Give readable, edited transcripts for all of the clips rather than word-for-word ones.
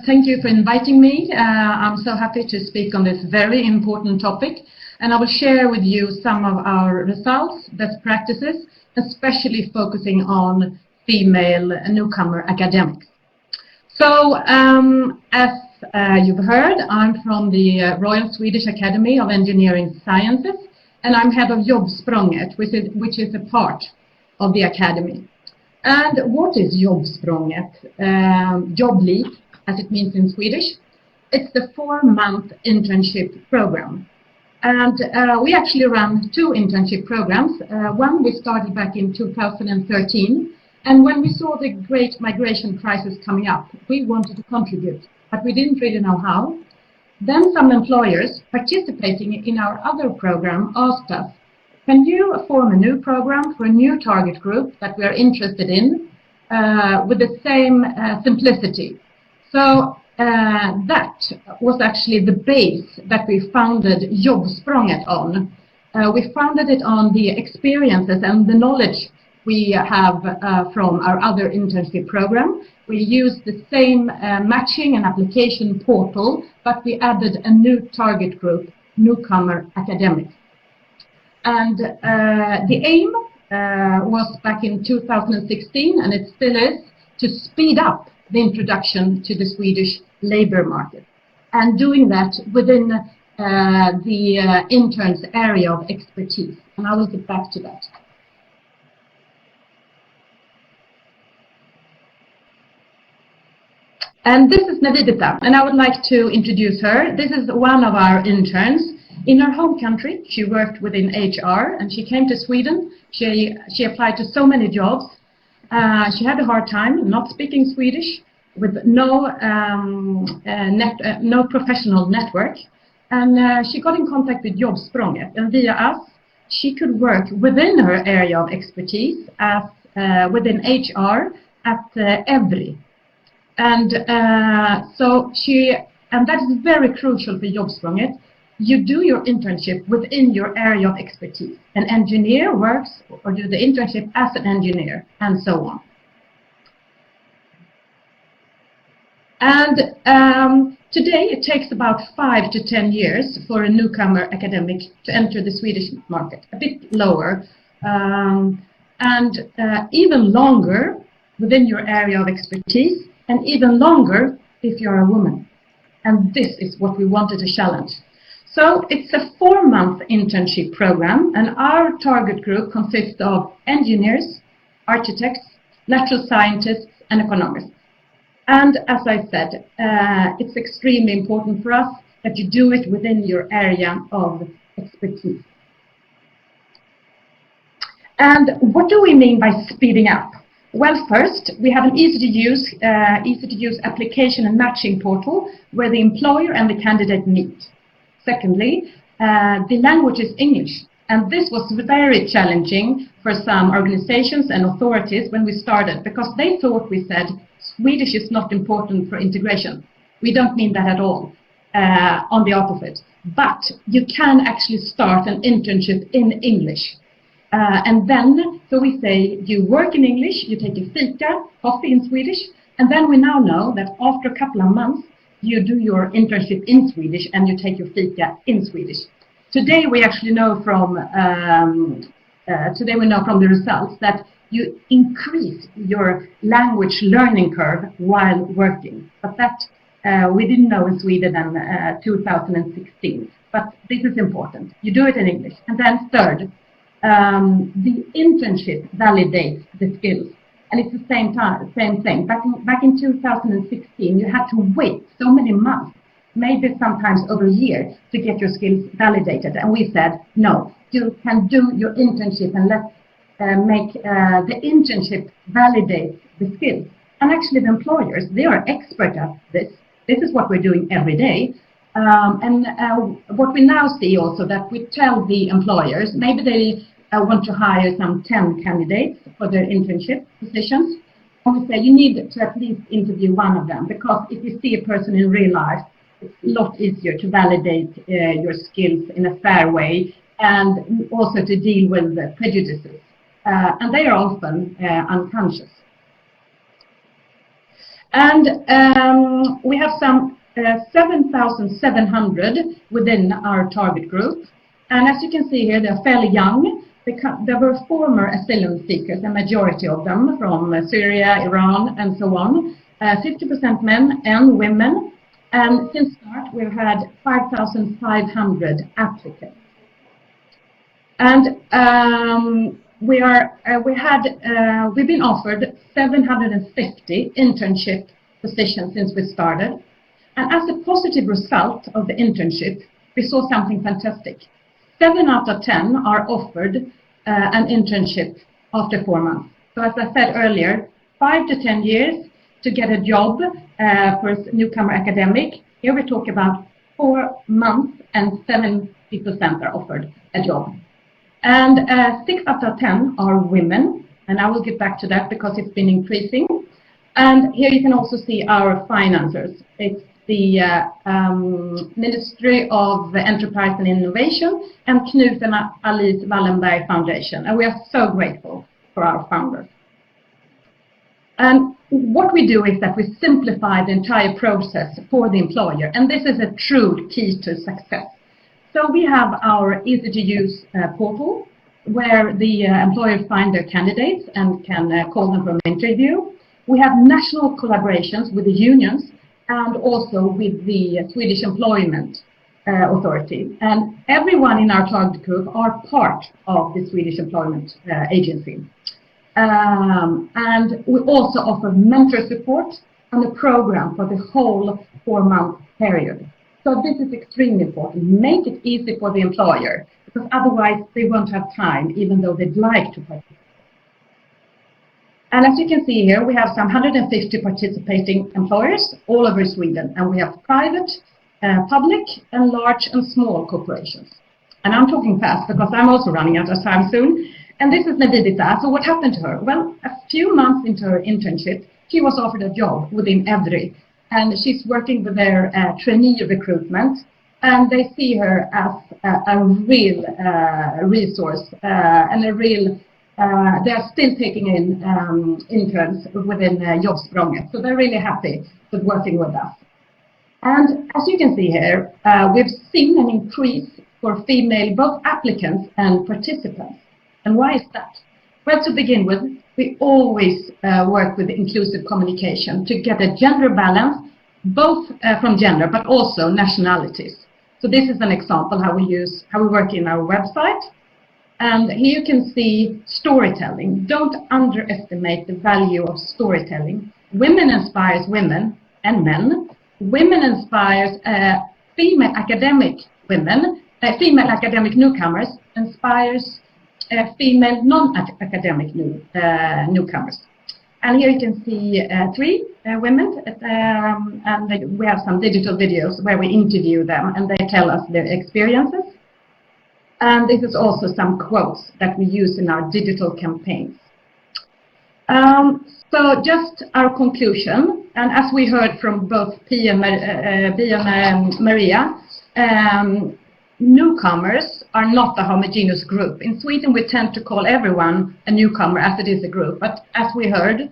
Thank you for inviting me. I'm so happy to speak on this very important topic, and I will share with you some of our results, best practices, especially focusing on female newcomer academics. So, as you've heard, I'm from the Royal Swedish Academy of Engineering Sciences, and I'm head of Jobbsprånget, which is a part of the academy. And what is Jobbsprånget? Job leap, as it means in Swedish. It's the 4-month internship program. And we actually run 2 internship programs. One we started back in 2013. And when we saw the great migration crisis coming up, we wanted to contribute, but we didn't really know how. Then some employers participating in our other program asked us, can you form a new program for a new target group that we are interested in with the same simplicity? So that was actually the base that we founded Jobbsprnget on. We founded it on the experiences and the knowledge we have from our other internship program. We used the same matching and application portal, but we added a new target group, newcomer academics. And the aim was back in 2016, and it still is, to speed up the introduction to the Swedish labor market, and doing that within the interns' area of expertise. And I will get back to that. And this is Navidita, and I would like to introduce her. This is one of our interns. In her home country, she worked within HR, and she came to Sweden. She applied to so many jobs. She had a hard time not speaking Swedish, with no professional network. And she got in contact with Jobbsprånget, and via us, she could work within her area of expertise as within HR at Every. And and that is very crucial for Jobbsprnget. You do your internship within your area of expertise. An engineer works or do the internship as an engineer, and so on. And today it takes about 5 to 10 years for a newcomer academic to enter the Swedish market, a bit lower, and even longer within your area of expertise, and even longer if you're a woman. And this is what we wanted to challenge. So it's a 4-month internship program, and our target group consists of engineers, architects, natural scientists, and economists. And as I said, it's extremely important for us that you do it within your area of expertise. And what do we mean by speeding up? Well, first, we have an easy-to-use application and matching portal where the employer and the candidate meet. Secondly, the language is English, and this was very challenging for some organizations and authorities when we started, because they thought we said Swedish is not important for integration. We don't mean that at all, on the opposite. But you can actually start an internship in English. And then, so we say you work in English, you take a fika, coffee in Swedish, and then we now know that after a couple of months, you do your internship in Swedish and you take your fika in Swedish. Today we actually know from the results that you increase your language learning curve while working. But that we didn't know in Sweden in 2016. But this is important. You do it in English. And then third, the internship validates the skills. And it's the same thing. Back in 2016, you had to wait so many months, maybe sometimes over a year, to get your skills validated. And we said, no, you can do your internship and let's make the internship validate the skills. And actually the employers, they are expert at this. This is what we're doing every day. What we now see also that we tell the employers, maybe they want to hire some 10 candidates for their internship positions. And we say you need to at least interview one of them, because if you see a person in real life, it's a lot easier to validate your skills in a fair way, and also to deal with the prejudices. And they are often unconscious. And we have some 7,700 within our target group. And as you can see here, they're fairly young. There were former asylum seekers, a majority of them from Syria, Iran, and so on. 50% men and women. And since start, we've had 5,500 applicants. And we've been offered 750 internship positions since we started. And as a positive result of the internship, we saw something fantastic. 7 out of 10 are offered an internship after 4 months. So as I said earlier, 5 to 10 years to get a job for a newcomer academic. Here we talk about 4 months and 70% are offered a job. And 6 out of 10 are women, and I will get back to that because it's been increasing. And here you can also see our financiers. It's the Ministry of Enterprise and Innovation and Knut and Alice Wallenberg Foundation. And we are so grateful for our founders. And what we do is that we simplify the entire process for the employer. And this is a true key to success. So we have our easy-to-use portal where the employers find their candidates and can call them for an interview. We have national collaborations with the unions and also with the Swedish Employment Authority. And everyone in our target group are part of the Swedish Employment Agency. And we also offer mentor support and a program for the whole 4-month period. So this is extremely important. Make it easy for the employer, because otherwise they won't have time, even though they'd like to participate. And as you can see here, we have some 150 participating employers all over Sweden. And we have private, public, and large and small corporations. And I'm talking fast because I'm also running out of time soon. And this is Medidita. So what happened to her? Well, a few months into her internship, she was offered a job within Evry. And she's working with their trainee recruitment. And they see her as a real resource and a real... they're still taking in interns within Jobbsprnget, so they're really happy with working with us. And as you can see here, we've seen an increase for female both applicants and participants. And why is that? Well, to begin with, we always work with inclusive communication to get a gender balance, both from gender but also nationalities. So this is an example how we work in our website. And here you can see storytelling. Don't underestimate the value of storytelling. Women inspires women and men. Women inspires female academic women. Female academic newcomers inspires female non-academic newcomers. And here you can see 3 women, and we have some digital videos where we interview them and they tell us their experiences. And this is also some quotes that we use in our digital campaigns. So just our conclusion, and as we heard from both Pia and Maria, newcomers are not a homogeneous group. In Sweden, we tend to call everyone a newcomer as it is a group. But as we heard,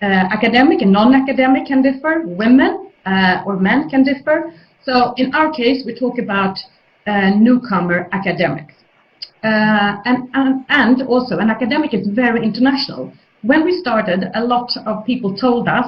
academic and non-academic can differ. Women or men can differ. So in our case, we talk about newcomer academics. And also, an academic is very international. When we started, a lot of people told us,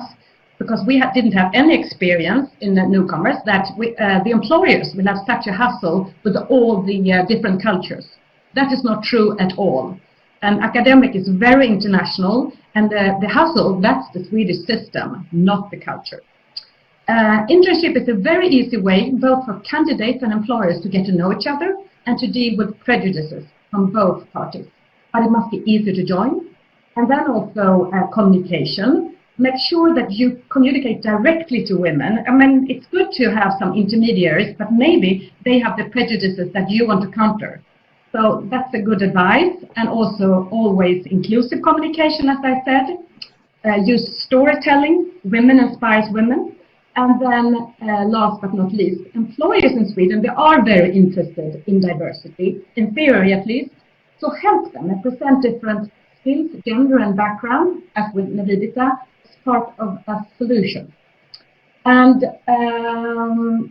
because we didn't have any experience in the newcomers, that the employers will have such a hassle with all the different cultures. That is not true at all. An academic is very international, and the hassle, that's the Swedish system, not the culture. Internship is a very easy way, both for candidates and employers, to get to know each other and to deal with prejudices from both parties. But it must be easy to join. And then also communication. Make sure that you communicate directly to women. I mean, it's good to have some intermediaries, but maybe they have the prejudices that you want to counter. So that's a good advice. And also always inclusive communication, as I said. Use storytelling. Women inspires women. And then, last but not least, employers in Sweden, they are very interested in diversity, in theory at least. So help them and present different skills, gender and background, as with Ridderstad, is part of a solution. And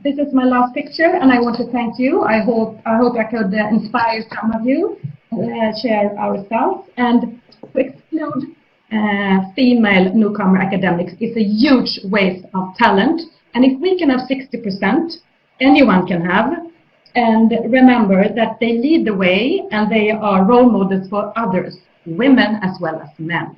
this is my last picture, and I want to thank you. I hope I could inspire some of you, share our results, and to exclude female newcomer academics is a huge waste of talent. And if we can have 60%, anyone can have. And remember that they lead the way, and they are role models for others, women as well as men.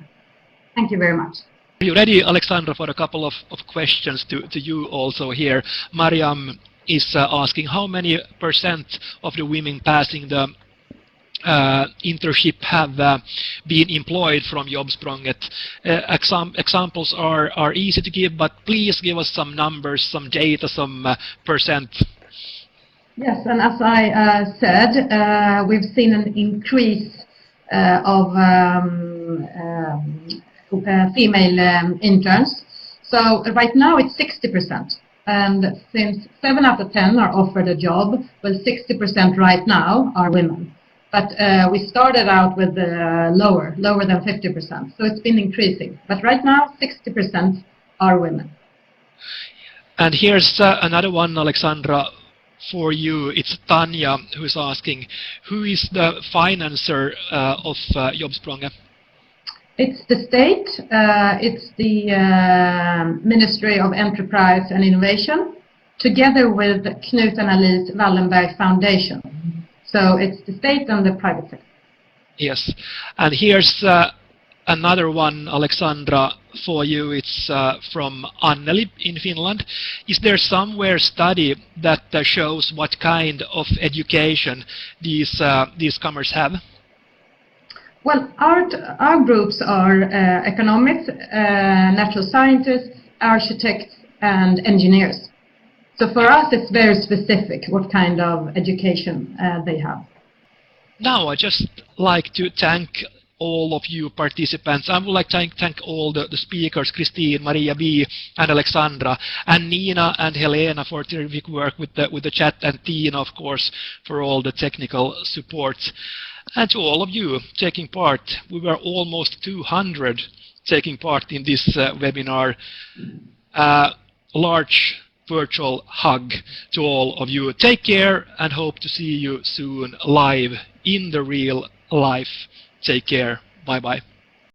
Thank you very much. Are you ready, Alexandra, for a couple of questions to you also here? Mariam is asking how many % of the women passing the internship have been employed from Jobbsprnget. Examples are easy to give, but please give us some numbers, some data, some %. Yes, and as I said, we've seen an increase of female interns. So right now it's 60%. And since 7 out of 10 are offered a job, well, 60% right now are women. But we started out with lower than 50%. So it's been increasing. But right now, 60% are women. And here's another one, Alexandra, for you. It's Tanya who's asking, who is the financer of Jobbsprnget? It's the state. It's the Ministry of Enterprise and Innovation, together with Knut and Alice Wallenberg Foundation. So it's the state and the private sector. Yes, and here's another one, Alexandra, for you. It's from Anneli in Finland. Is there somewhere study that shows what kind of education these comers have? Well, our groups are economics, natural scientists, architects, and engineers. So for us, it's very specific what kind of education they have. Now, I'd just like to thank all of you participants. I would like to thank all the speakers, Christine, Maria B, and Alexandra, and Nina and Helena for terrific work with the chat, and Tina, of course, for all the technical support. And to all of you taking part. We were almost 200 taking part in this webinar. Large virtual hug to all of you. Take care and hope to see you soon live in the real life. Take care. Bye bye.